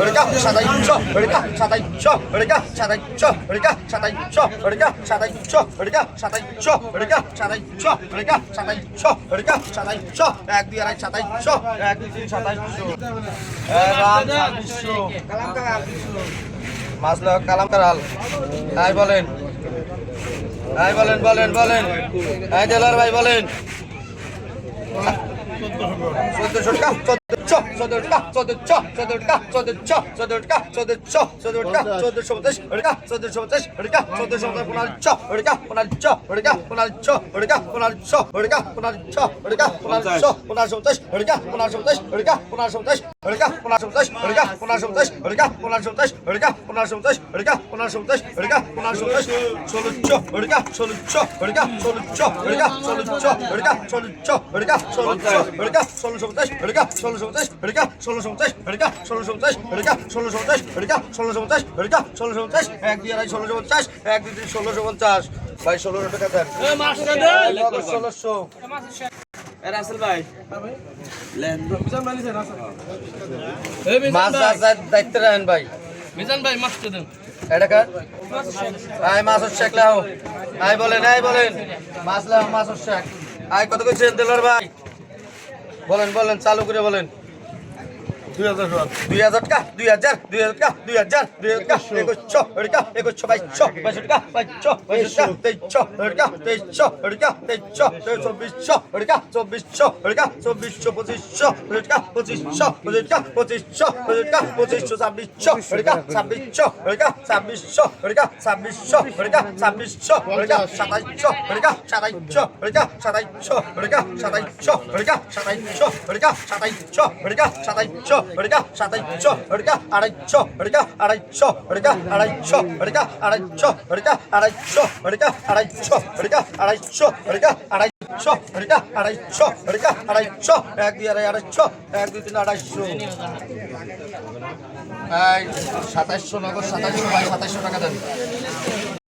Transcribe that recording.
Orga, Sadacho, Orga, Sadacho, Orga, Sadacho, Orga, Sadacho, Orga, Sadacho, Orga, Sadacho, Orga, Sadacho, Orga, Sadacho, Orga, Sadacho, এক দুই আড়াই 2700 এক দুই তিন 2700 মাসলা কালাম কারাল তাই বলেন বলেন এই দেলার ভাই বলেন 1400 টাকা 1400 টাকা 1400 টাকা 1400 টাকা 1400 টাকা 1450 টাকা 1450 টাকা 1450 টাকা 1500 টাকা 1500 টাকা 1500 টাকা 1500 টাকা 1500 1550 টাকা 1550 টাকা 1550 টাকা 1550 টাকা 1550 টাকা 1550 টাকা 1550 টাকা 1550 টাকা 1550 1600 টাকা 1600 টাকা 1600 টাকা 1600 টাকা 1600 টাকা 1600 Orga, 1650, Orga, 1650, Orga, 1650, Orga, 1650, Orga, 1650, Orga, 1650, Orga, 1650, এক দিয়ে আড়াই 1650, এক দুই তিন 1650, ভাই 1600 টাকা দেন। মাছটা দেন। 1600 রাসেল ভাই লেন মিজান ভাই নিছেন রাসেল মাছ দাদা দেখতে রাখেন ভাই। মিজান ভাই মাছটা দেন। এটা কার? আয় মাছের শেক লাও। আয় বলেন মাছ লাও মাছের শেক। আয় কত কইছেন দেলার ভাই? বলেন চালু করে বলেন 2000 টাকা 2000 টাকা 2000 টাকা 2100 টাকা 2100 2200 টাকা 2200 টাকা 2300 টাকা 2300 টাকা 2400 টাকা 2400 টাকা 2500 টাকা 2500 টাকা 2500 টাকা 2600 টাকা 2600 টাকা 2600 টাকা 2600 টাকা 2600 টাকা 2700 টাকা 2700 টাকা 2700 টাকা 2700 টাকা 2700 টাকা 2700 টাকা 2700 Orga, 2700, Orga, 250, Orga, 250, Orga, 250, Orga, 250, Orga, 250, Orga, 250, Orga, 250, Orga, 250, Orga, 250, Orga, 250, এক দুই আড়াই 250, এক দুই তিন 250 এই 2700 নগদ 2700 ভাই 2700 টাকা দেন